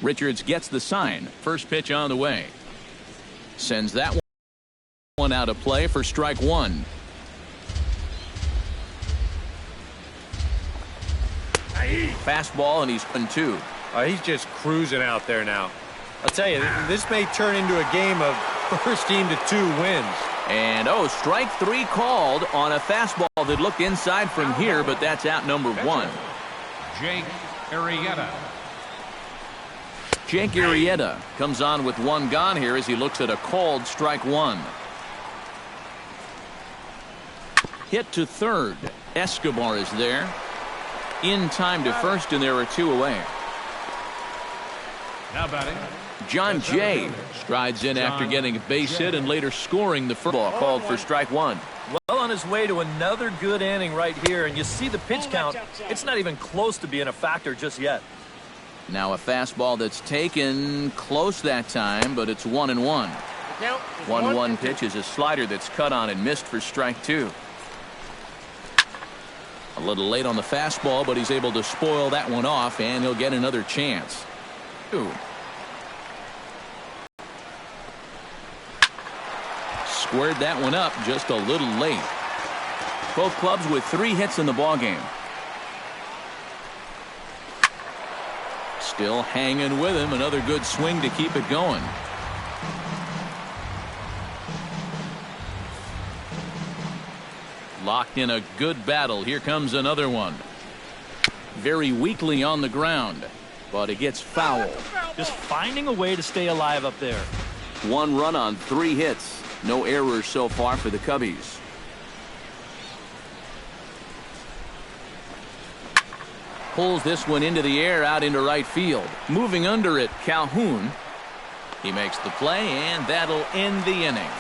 Richards gets the sign. First pitch on the way. Sends that one out of play for strike one. Fastball, and he's 1-2. He's just cruising out there now. I'll tell you, this may turn into a game of first team to 2 wins. And strike 3 called on a fastball that looked inside from here, but that's out number 1. Jake Arrieta. Jake Arrieta comes on with 1 gone here as he looks at a called strike 1. Hit to third. Escobar is there. In time to first, and there are 2 away. Now batting, John Jay strides in after getting a base hit and later scoring the first ball called for strike 1. Well on his way to another good inning right here, and you see the pitch count. It's not even close to being a factor just yet. Now a fastball that's taken close that time, but it's 1-1. 1-1 pitch is a slider that's cut on and missed for strike 2. A little late on the fastball, but he's able to spoil that one off, and he'll get another chance. Squared that one up just a little late. Both clubs with 3 hits in the ballgame. Still hanging with him. Another good swing to keep it going. Locked in a good battle. Here comes another one. Very weakly on the ground, but it gets foul. Just finding a way to stay alive up there. 1 run on 3 hits. No errors so far for the Cubbies. Pulls this one into the air out into right field. Moving under it, Calhoun. He makes the play, and that'll end the inning.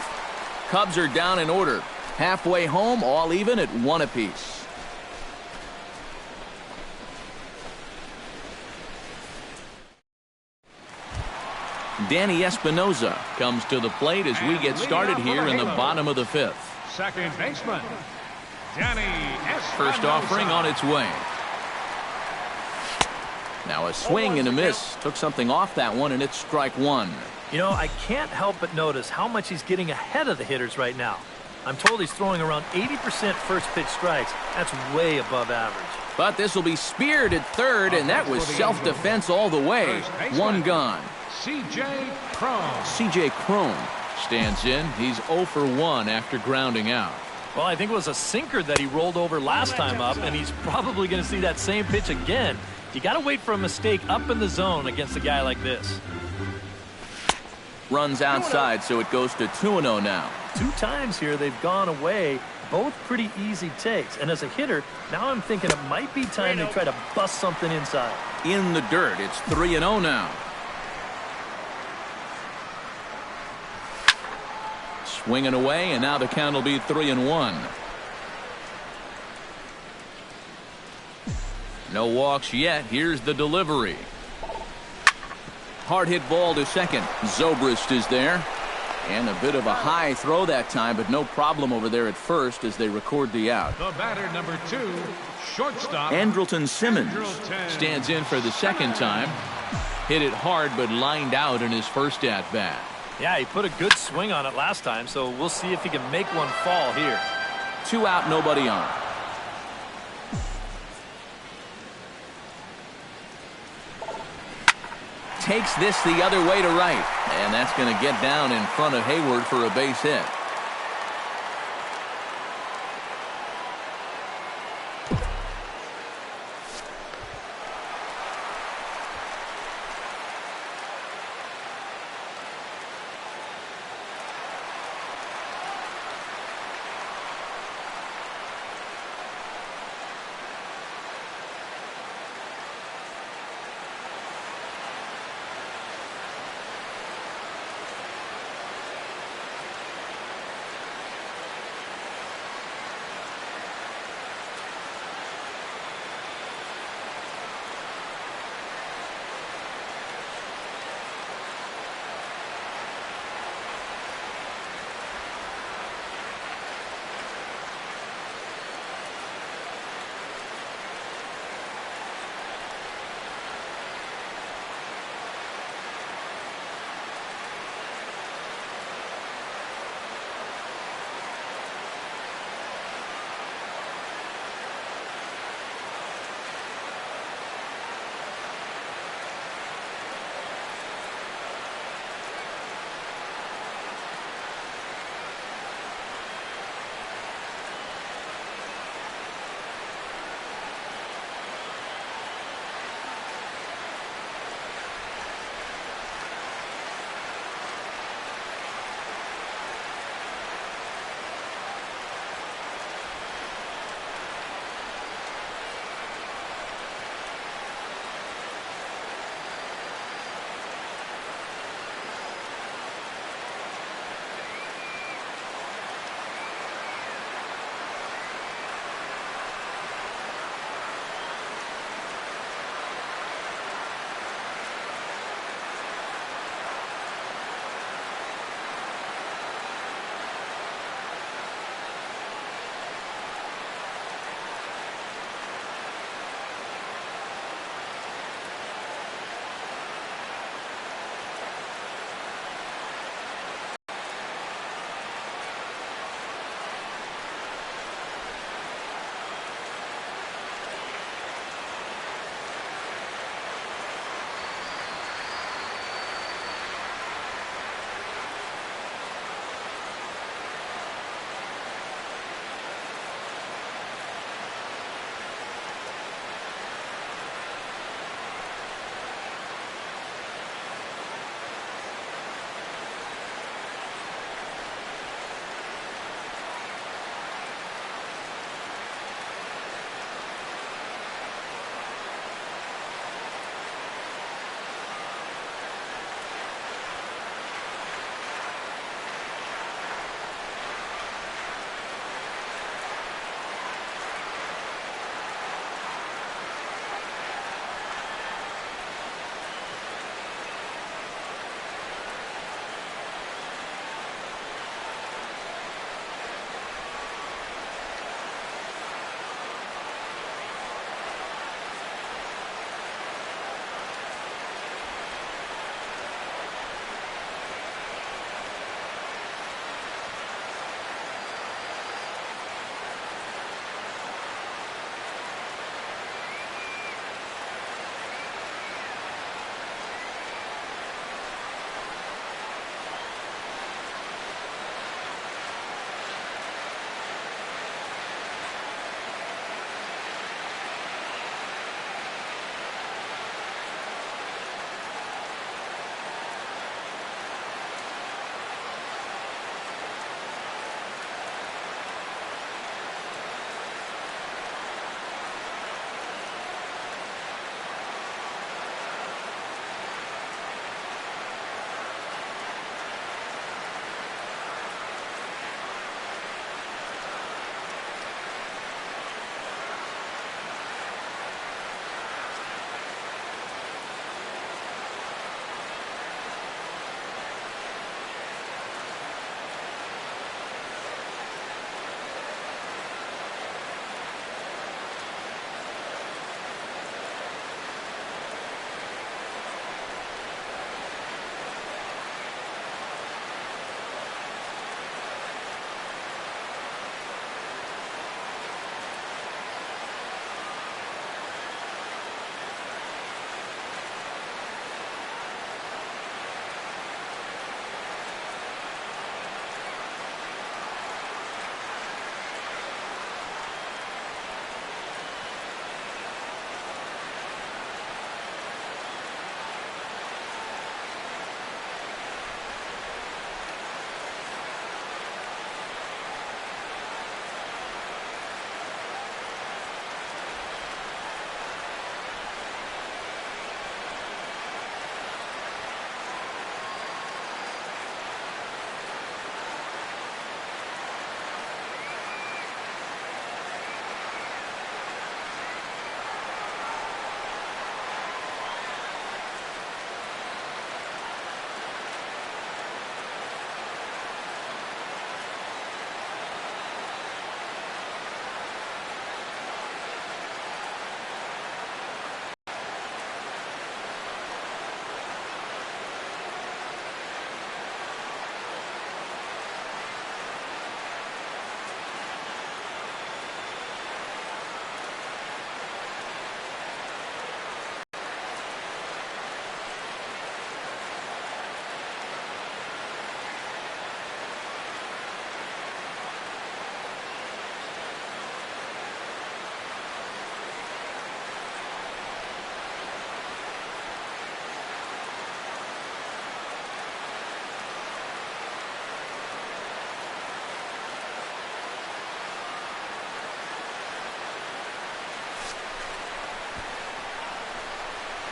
Cubs are down in order. Halfway home, all even at 1 apiece. Danny Espinosa comes to the plate as we get started here in the bottom of the 5th. Second baseman, Danny Espinosa. First offering on its way. Now a swing and a miss. Took something off that one, and it's strike 1. You know, I can't help but notice how much he's getting ahead of the hitters right now. I'm told he's throwing around 80% first pitch strikes. That's way above average. But this will be speared at third, and that was self-defense all the way. 1 gone. C.J. Cron. C.J. Cron stands in. He's 0 for 1 after grounding out. Well, I think it was a sinker that he rolled over last time up, and he's probably going to see that same pitch again. You got to wait for a mistake up in the zone against a guy like this. Runs outside, so it goes to 2-0 now. 2 times here they've gone away, both pretty easy takes. And as a hitter, now I'm thinking it might be time to try to bust something inside. In the dirt, it's 3-0 now. Swinging away, and now the count will be 3-1. No walks yet. Here's the delivery. Hard hit ball to second. Zobrist is there. And a bit of a high throw that time, but no problem over there at first as they record the out. The batter, number 2, shortstop. Andrelton Simmons stands in for the second time. Hit it hard, but lined out in his first at-bat. Yeah, he put a good swing on it last time, so we'll see if he can make one fall here. 2 out, nobody on. Takes this the other way to right, and that's going to get down in front of Hayward for a base hit.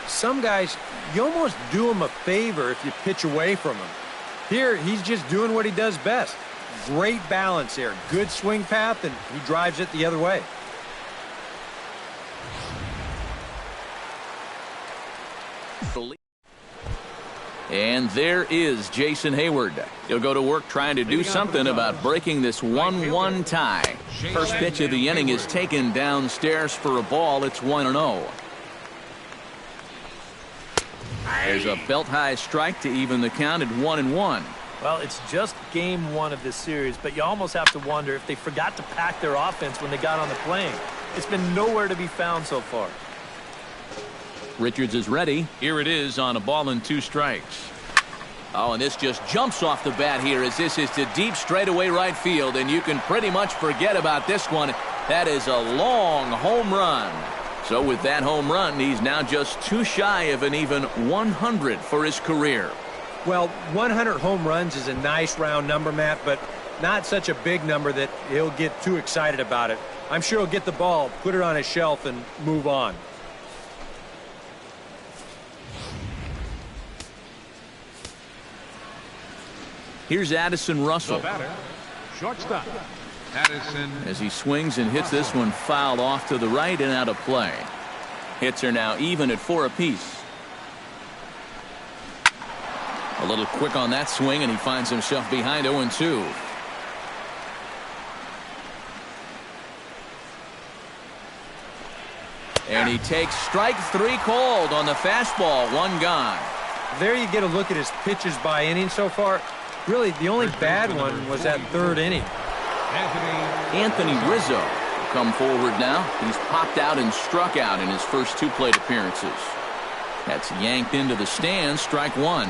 some guys, you almost do them a favor if you pitch away from him. Here, he's just doing what he does best. Great balance here. Good swing path, and he drives it the other way. And there is Jason Heyward. He'll go to work trying to do something about breaking this 1-1 tie. First pitch of the inning is taken downstairs for a ball. It's 1-0. There's a belt-high strike to even the count at 1-1. Well, it's just game one of this series, but you almost have to wonder if they forgot to pack their offense when they got on the plane. It's been nowhere to be found so far. Richards is ready. Here it is on a ball and 2 strikes. Oh, and this just jumps off the bat here as this is to deep straightaway right field, and you can pretty much forget about this one. That is a long home run. So with that home run, he's now just 2 shy of an even 100 for his career. Well, 100 home runs is a nice round number, Matt, but not such a big number that he'll get too excited about it. I'm sure he'll get the ball, put it on his shelf, and move on. Here's Addison Russell. The batter, shortstop, Addison. As he swings and hits this one foul off to the right and out of play. Hits are now even at 4 apiece. A little quick on that swing, and he finds himself behind 0-2. And he takes strike 3 called on the fastball. 1 gone. There you get a look at his pitches by inning so far. Really, the only bad one was that 3rd inning. Anthony Rizzo will come forward now. He's popped out and struck out in his first 2 plate appearances. That's yanked into the stands. Strike 1.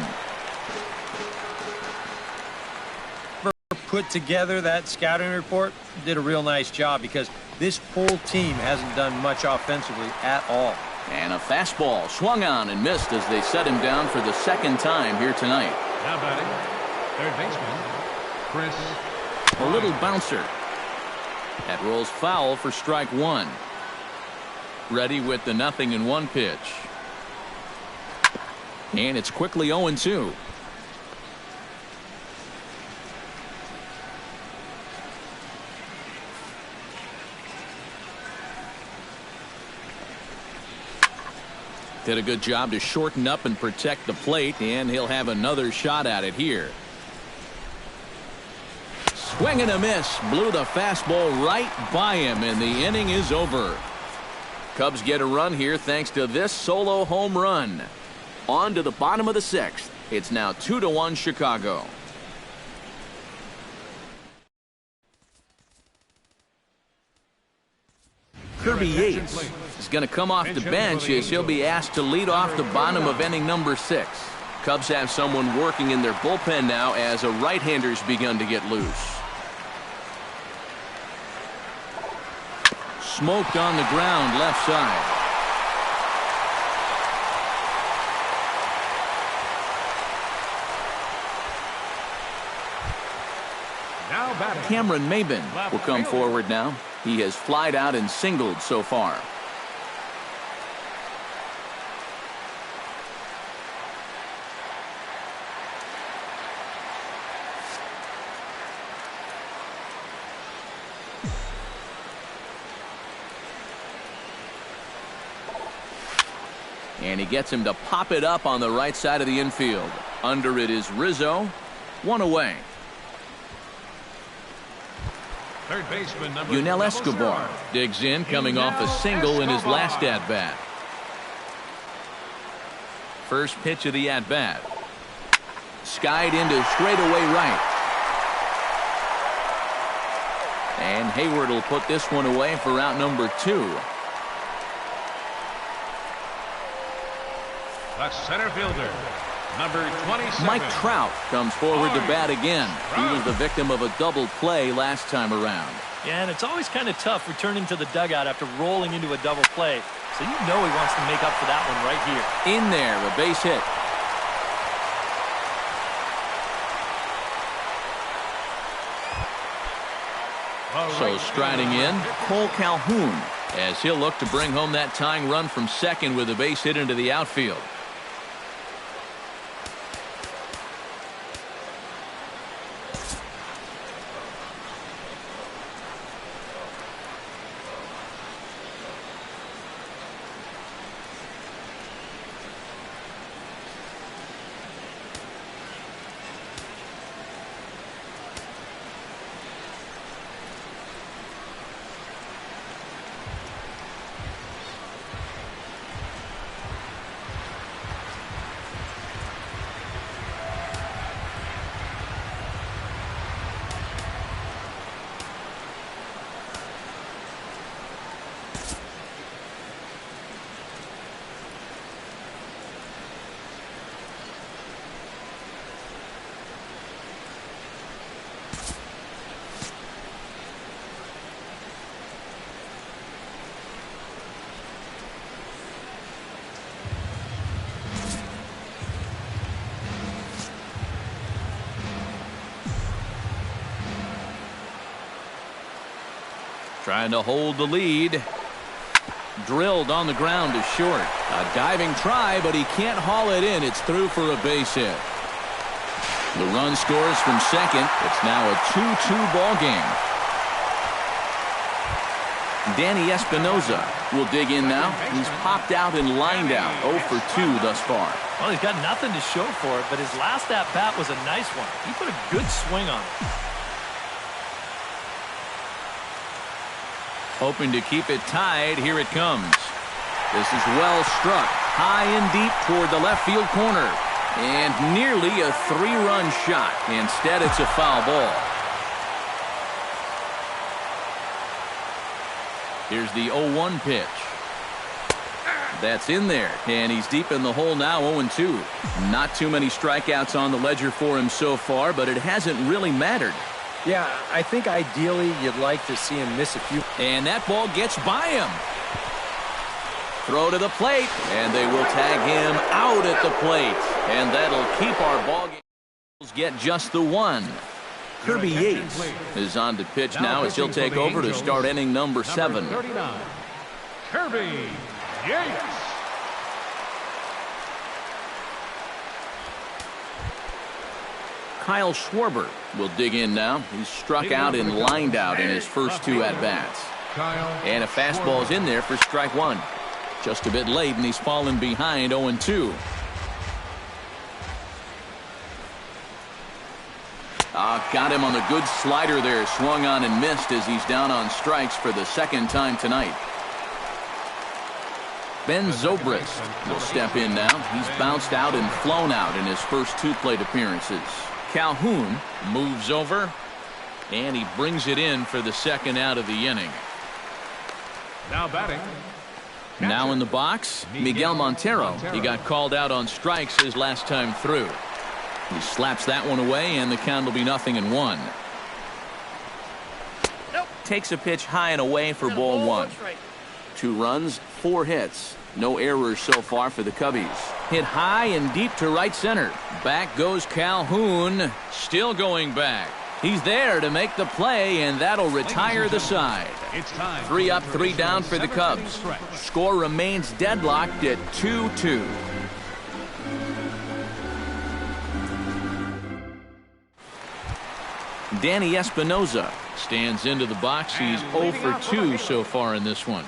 Put together that scouting report, did a real nice job because this whole team hasn't done much offensively at all. And a fastball swung on and missed as they set him down for the 2nd time here tonight. Now batting, third baseman, Chris. A little bouncer. That rolls foul for strike 1. Ready with the 0-1 pitch. And it's quickly 0-2. Did a good job to shorten up and protect the plate, and he'll have another shot at it here. Swing and a miss. Blew the fastball right by him, and the inning is over. Cubs get a run here thanks to this solo home run. On to the bottom of the 6th. It's now 2-1 Chicago. Kirby Yates is going to come off the bench as he'll be asked to lead off the bottom of inning number 6. Cubs have someone working in their bullpen now as a right-hander's begun to get loose. Smoked on the ground left side. Now batting, Cameron Maybin will come forward now. He has flied out and singled so far. And he gets him to pop it up on the right side of the infield. Under it is Rizzo. 1 away. third baseman, number Yunel 007. Escobar digs in, coming off a single in his last at-bat. First pitch of the at-bat. Skied into straightaway right. And Heyward will put this one away for out number 2. The center fielder, number 27. Mike Trout comes forward to bat again. He was the victim of a double play last time around. Yeah, and it's always kind of tough returning to the dugout after rolling into a double play. So you know he wants to make up for that one right here. In there, a base hit. So striding in, Cole Calhoun, as he'll look to bring home that tying run from second with a base hit into the outfield. Trying to hold the lead. Drilled on the ground to short. A diving try, but he can't haul it in. It's through for a base hit. The run scores from second. It's now a 2-2 ball game. Danny Espinosa will dig in now. He's popped out and lined out. 0 for 2 thus far. Well, he's got nothing to show for it, but his last at-bat was a nice one. He put a good swing on it. Hoping to keep it tied. Here it comes. This is well struck. High and deep toward the left field corner. And nearly a 3-run shot. Instead, it's a foul ball. Here's the 0-1 pitch. That's in there. And he's deep in the hole now, 0-2. Not too many strikeouts on the ledger for him so far, but it hasn't really mattered. Yeah, I think ideally you'd like to see him miss a few. And that ball gets by him. Throw to the plate, and they will tag him out at the plate. And that'll keep our ball game. Get just the one. Kirby Yates is on to pitch now as he'll take over to start inning number 7. 39, Kirby Yates. Kyle Schwarber will dig in now. He's struck out and lined out in his first 2 at-bats. And a fastball's in there for strike 1. Just a bit late, and he's fallen behind 0-2. Got him on the good slider there. Swung on and missed as he's down on strikes for the second time tonight. Ben Zobrist will step in now. He's bounced out and flown out in his first 2 plate appearances. Calhoun moves over, and he brings it in for the second out of the inning. Now batting. Now in the box, Miguel Montero. He got called out on strikes his last time through. He slaps that one away, and the count will be 0-1. Takes a pitch high and away for ball 1. 2 runs, 4 hits. No errors so far for the Cubbies. Hit high and deep to right center. Back goes Calhoun. Still going back. He's there to make the play, and that'll retire the side. 3 up, 3 down for the Cubs. Score remains deadlocked at 2-2. Danny Espinosa stands into the box. He's 0 for 2 so far in this one.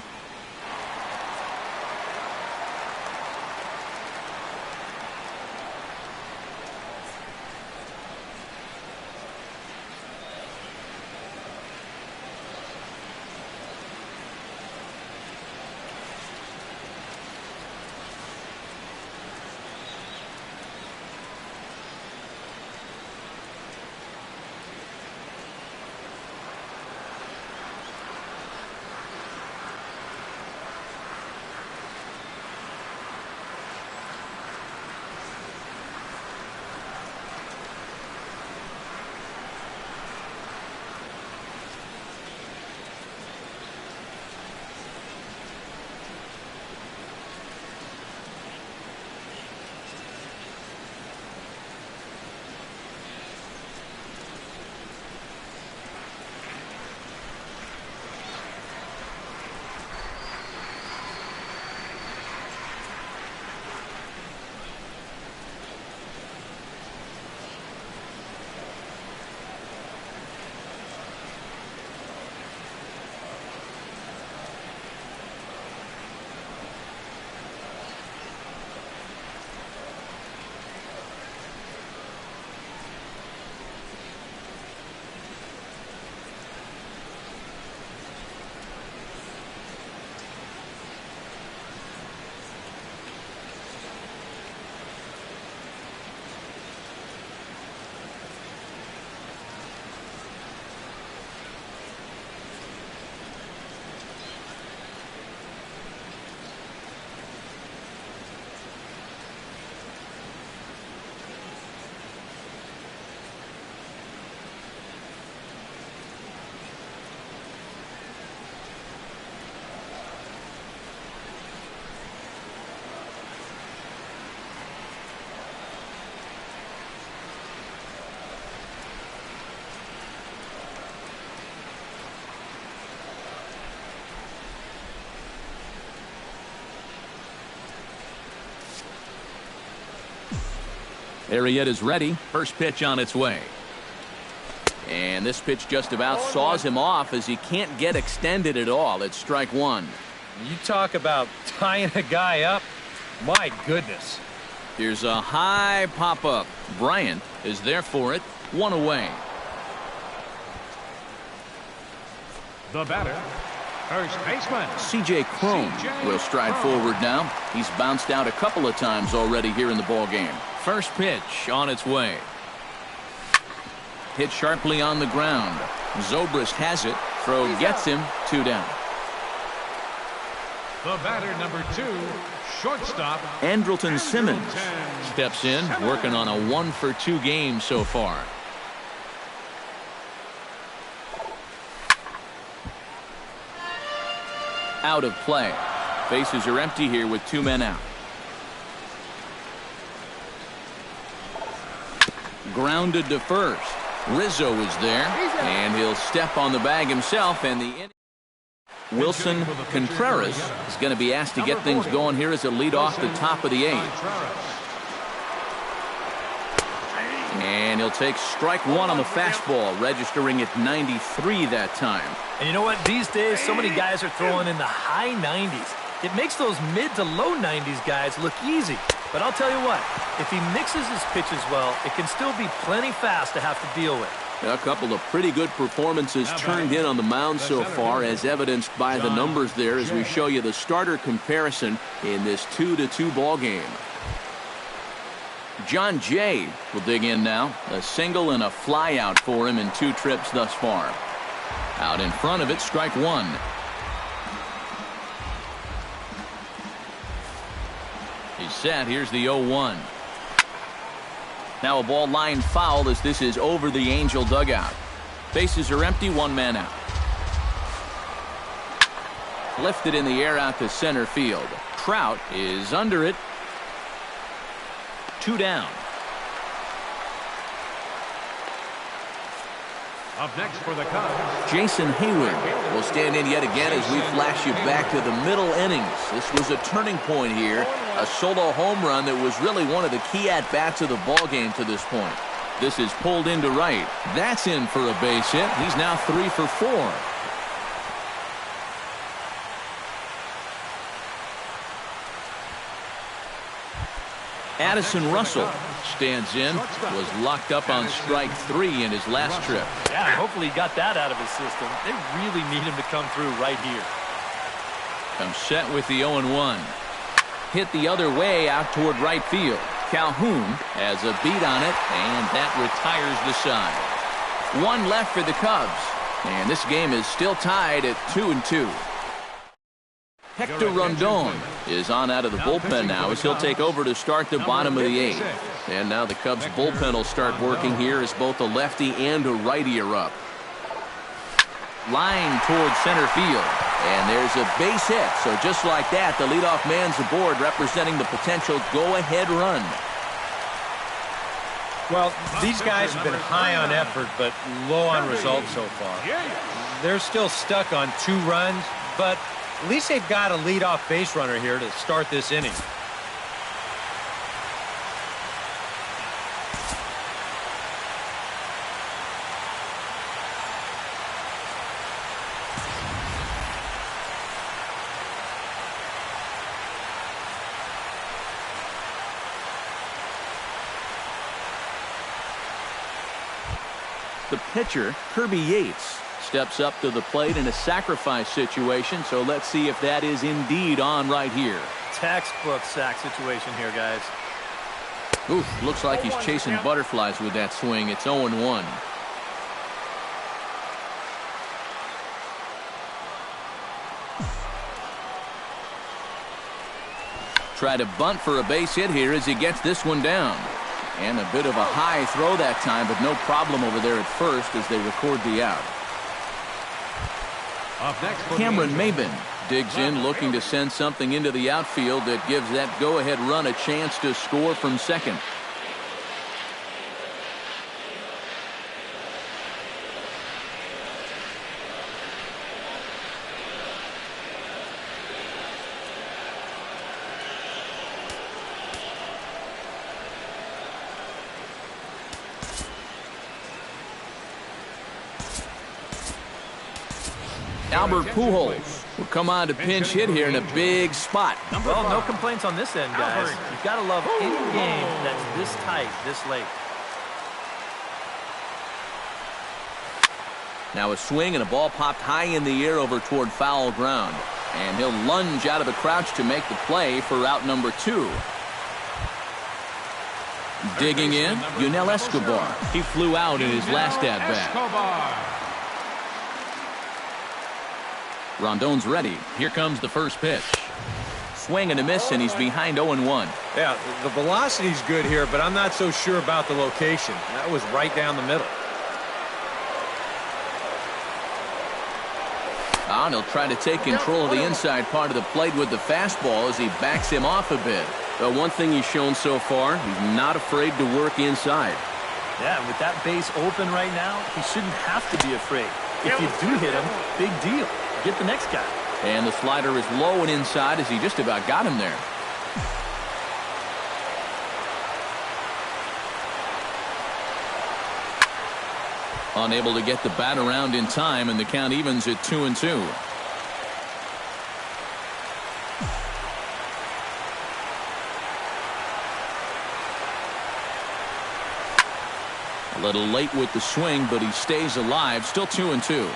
Arrieta's ready. First pitch on its way. And this pitch just about saws him off as he can't get extended at all. It's strike one. You talk about tying a guy up. My goodness. Here's a high pop-up. Bryant is there for it. One away. The batter, first baseman. C.J. Cron will stride forward now. He's bounced out a couple of times already here in the ballgame. First pitch on its way. Hit sharply on the ground. Zobrist has it. Throw gets him. 2 down. The batter, number 2, shortstop Andrelton Simmons steps in, working on a 1-for-2 game so far. Out of play. Bases are empty here with 2 men out. Grounded to first. Rizzo is there, and he'll step on the bag himself, and the Wilson Contreras is going to be asked to get things going here as a lead off the top of the 8th. And he'll take strike one on the fastball, registering at 93 that time. And you know what? These days, so many guys are throwing in the high 90s. It makes those mid to low 90s guys look easy. But I'll tell you what, if he mixes his pitches well, it can still be plenty fast to have to deal with. A couple of pretty good performances turned in on the mound so far, as evidenced by the numbers there as we show you the starter comparison in this 2-2 ball game. John Jay will dig in now. A single and a fly out for him in 2 trips thus far. Out in front of it, strike one. He's set. Here's the 0-1. Now a ball line foul as this is over the Angel dugout. Bases are empty, 1 man out. Lifted in the air out to center field. Trout is under it. 2 down. Up next for the Cubs, Jason Heyward will stand in yet again as we flash you back to the middle innings. This was a turning point here. A solo home run that was really one of the key at-bats of the ball game to this point. This is pulled into right. That's in for a base hit. He's now 3 for 4. Addison Russell stands in, was locked up on strike 3 in his last trip. Yeah, hopefully he got that out of his system. They really need him to come through right here. Comes set with the 0-1. Hit the other way out toward right field. Calhoun has a beat on it, and that retires the side. 1 left for the Cubs, and this game is still tied at 2-2. Hector Rondon is on out of the bullpen now as he'll take over to start the bottom of the 8th. And now the Cubs bullpen will start working here as both a lefty and a righty are up. Line towards center field. And there's a base hit. So just like that, the leadoff man's aboard, representing the potential go-ahead run. Well, these guys have been high on effort, but low on results so far. They're still stuck on 2 runs, but at least they've got a leadoff base runner here to start this inning. The pitcher, Kirby Yates, steps up to the plate in a sacrifice situation, so let's see if that is indeed on right here. Textbook sack situation here, guys. Oof, looks like he's chasing butterflies with that swing. It's 0-1. Try to bunt for a base hit here as he gets this one down. And a bit of a high throw that time, but no problem over there at first as they record the out. Cameron Maybin digs in, looking to send something into the outfield that gives that go-ahead run a chance to score from second. Albert Pujols will come on to pinch hit here in a big spot. Well, no complaints on this end, guys. You've got to love any game that's this tight, this late. Now a swing and a ball popped high in the air over toward foul ground. And he'll lunge out of the crouch to make the play for out number 2. Digging in, Yunel Escobar. He flew out in his last at-bat. Rondon's ready. Here comes the first pitch. Swing and a miss, and he's behind 0-1. Yeah, the velocity's good here, but I'm not so sure about the location. That was right down the middle. And he'll try to take control of the inside part of the plate with the fastball as he backs him off a bit. One thing he's shown so far, he's not afraid to work inside. Yeah, with that base open right now, he shouldn't have to be afraid. If you do hit him, big deal. Get the next guy. And the slider is low and inside as he just about got him there. Unable to get the bat around in time, and the count evens at 2-2. A little late with the swing, but he stays alive. Still 2-2.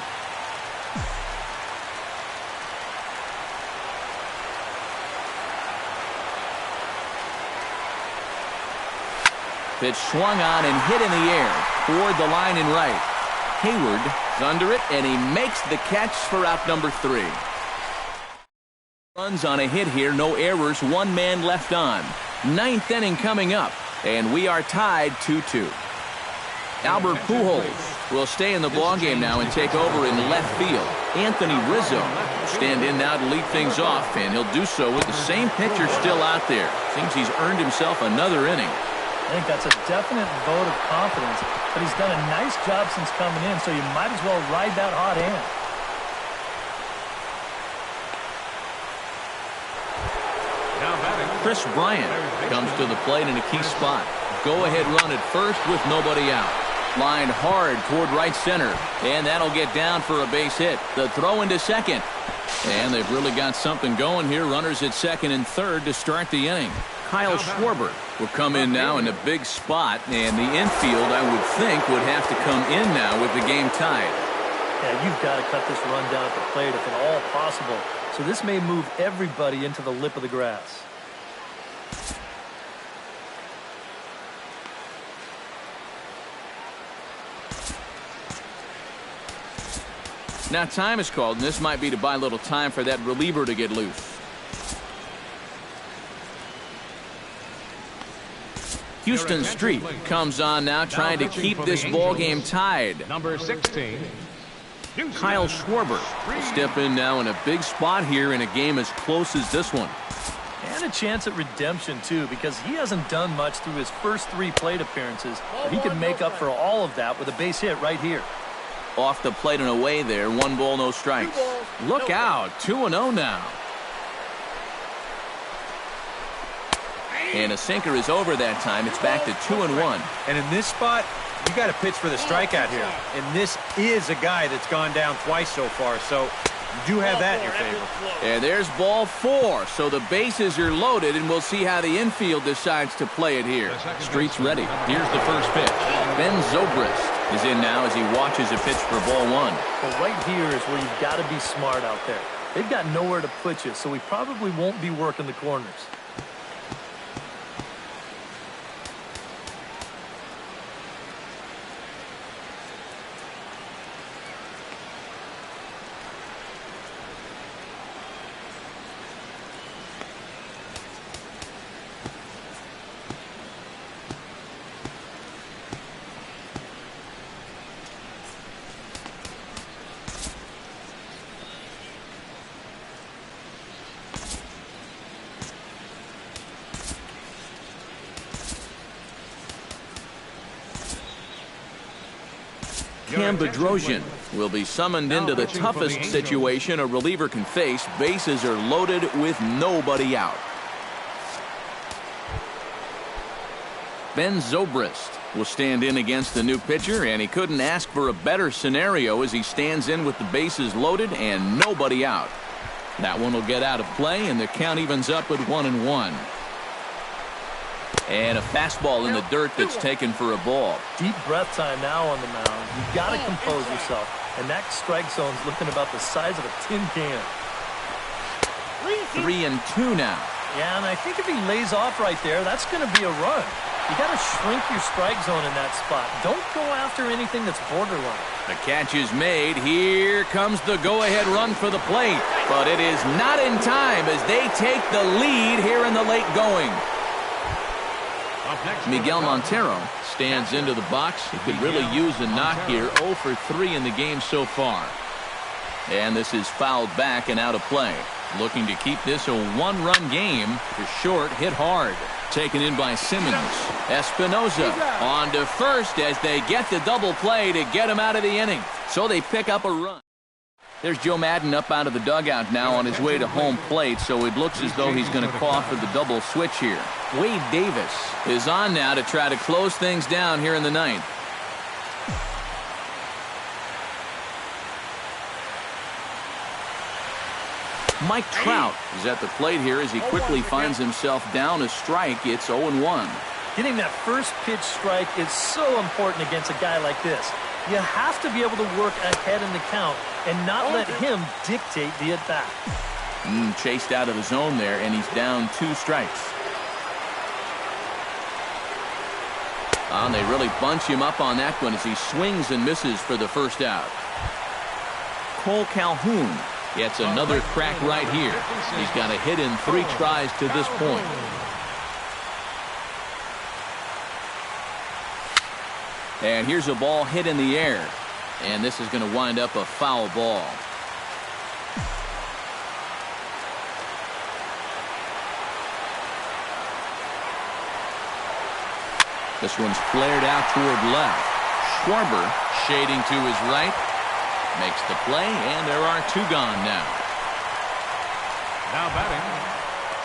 Pitch swung on and hit in the air toward the line and right. Hayward is under it, and he makes the catch for out number 3. Runs on a hit here, no errors, 1 man left on. 9th inning coming up, and we are tied 2-2. Albert Pujols will stay in the ballgame now and take over in left field. Anthony Rizzo will stand in now to lead things off, and he'll do so with the same pitcher still out there. Seems he's earned himself another inning. I think that's a definite vote of confidence, but he's done a nice job since coming in, so you might as well ride that hot hand. Chris Bryant comes to the plate in a key spot. Go-ahead run at first with nobody out. Lined hard toward right center, and that'll get down for a base hit. The throw into second, and they've really got something going here. Runners at second and third to start the inning. Kyle Schwarber will come in now in a big spot, and the infield, I would think, would have to come in now with the game tied. Yeah, you've got to cut this run down at the plate if at all possible. So this may move everybody into the lip of the grass. Now time is called, and this might be to buy a little time for that reliever to get loose. Houston Street comes on now, trying to keep this ball game tied. Number 16. Kyle Schwarber will step in now in a big spot here in a game as close as this one. And a chance at redemption, too, because he hasn't done much through his first 3 plate appearances. But he can make up for all of that with a base hit right here. Off the plate and away there. 1 ball, no strikes. Look out. 2-0 now. And a sinker is over that time. It's back to 2-1. And in this spot, you got to pitch for the strikeout here. And this is a guy that's gone down twice so far, so you do have that in your favor. And there's ball 4. So the bases are loaded, and we'll see how the infield decides to play it here. Street's ready. Here's the first pitch. Ben Zobrist is in now as he watches a pitch for ball 1. But right here is where you've got to be smart out there. They've got nowhere to put you, so we probably won't be working the corners. Cam Bedrosian will be summoned into the toughest situation a reliever can face. Bases are loaded with nobody out. Ben Zobrist will stand in against the new pitcher, and he couldn't ask for a better scenario as he stands in with the bases loaded and nobody out. That one will get out of play, and the count evens up at 1-1. And a fastball in the dirt that's taken for a ball. Deep breath time now on the mound. You've got to compose yourself. And that strike zone's looking about the size of a tin can. 3-2 now. Yeah, and I think if he lays off right there, that's going to be a run. You got to shrink your strike zone in that spot. Don't go after anything that's borderline. The catch is made. Here comes the go-ahead run for the plate. But it is not in time as they take the lead here in the late going. Miguel Montero stands into the box. He could really use a knock here. 0 for 3 in the game so far. And this is fouled back and out of play. Looking to keep this a one-run game. The short hit hard. Taken in by Simmons. Espinosa on to first as they get the double play to get him out of the inning. So they pick up a run. There's Joe Madden up out of the dugout now on his way to home plate, so it looks as though he's going to call for the double switch here. Wade Davis is on now to try to close things down here in the ninth. Mike Trout is at the plate here as he quickly finds himself down a strike. It's 0-1. Getting that first pitch strike is so important against a guy like this. You have to be able to work ahead in the count and not let him dictate the at-bat. Chased out of the zone there, and he's down 2 strikes. And they really bunch him up on that one as he swings and misses for the first out. Cole Calhoun gets another crack right here. He's got a hit in 3 tries to this point. And here's a ball hit in the air. And this is going to wind up a foul ball. This one's flared out toward left. Schwarber shading to his right. Makes the play, and there are 2 gone now. Now batting,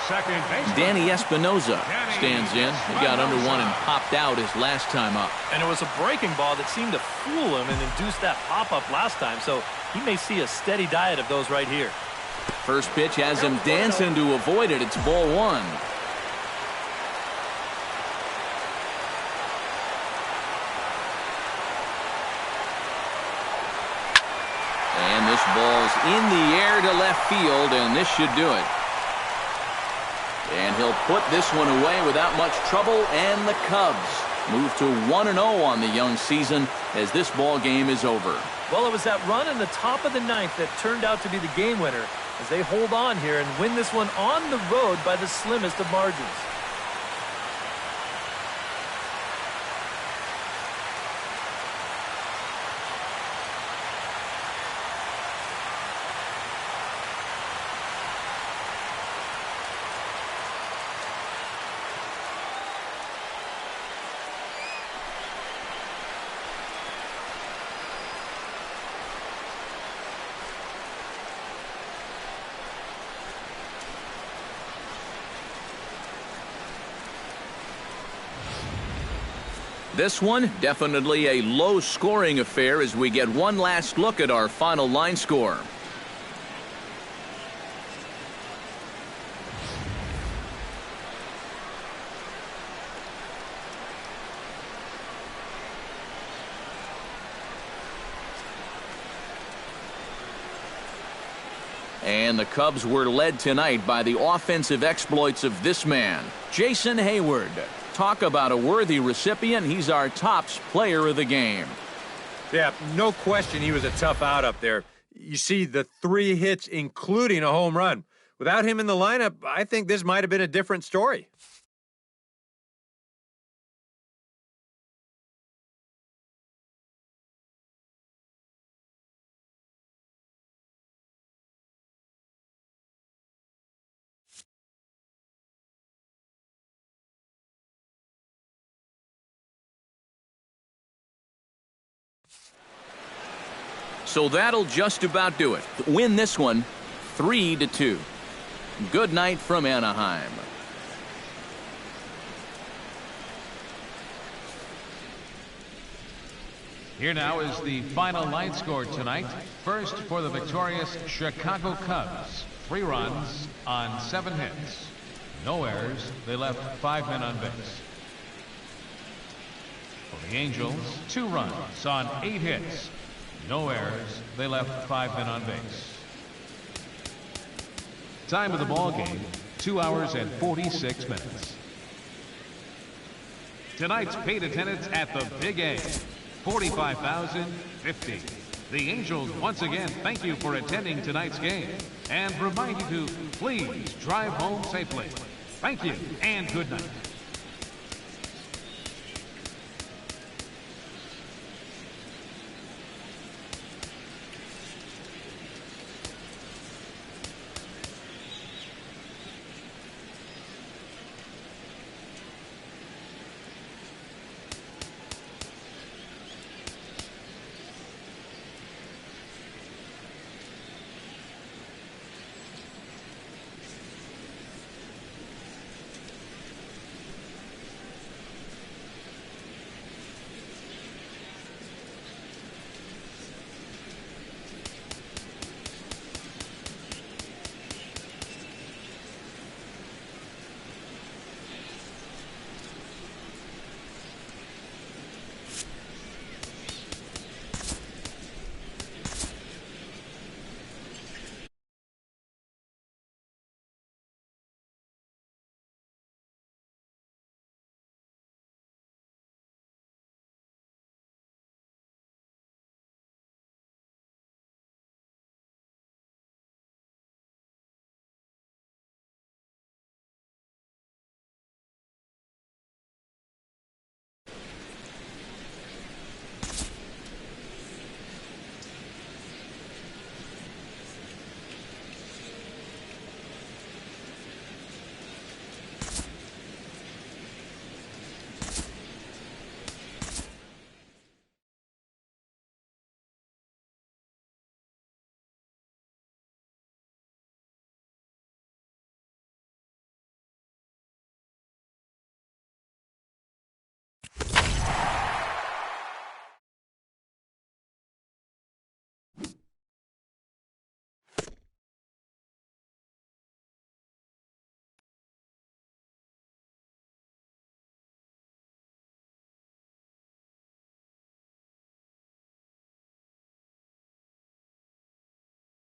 second baseman Danny Espinosa stands in. He got under one and popped out his last time up. And it was a breaking ball that seemed to fool him and induce that pop-up last time, so he may see a steady diet of those right here. First pitch has him dancing to avoid it. It's ball 1. And this ball's in the air to left field, and this should do it. And he'll put this one away without much trouble, and the Cubs move to 1-0 on the young season as this ball game is over. Well, it was that run in the top of the ninth that turned out to be the game winner as they hold on here and win this one on the road by the slimmest of margins. This one, definitely a low-scoring affair as we get one last look at our final line score. And the Cubs were led tonight by the offensive exploits of this man, Jason Heyward. Talk about a worthy recipient. He's our tops player of the game. Yeah, no question he was a tough out up there. You see the 3 hits, including a home run. Without him in the lineup, I think this might have been a different story. So that'll just about do it. Win this one 3-2. Good night from Anaheim. Here now is the final line score tonight. First for the victorious Chicago Cubs. 3 runs on 7 hits. No errors. They left 5 men on base. For the Angels, 2 runs on 8 hits. No errors. They left 5 men on base. Time of the ball game, 2 hours and 46 minutes. Tonight's paid attendance at the Big A, 45,050. The Angels once again thank you for attending tonight's game and remind you to please drive home safely. Thank you and good night.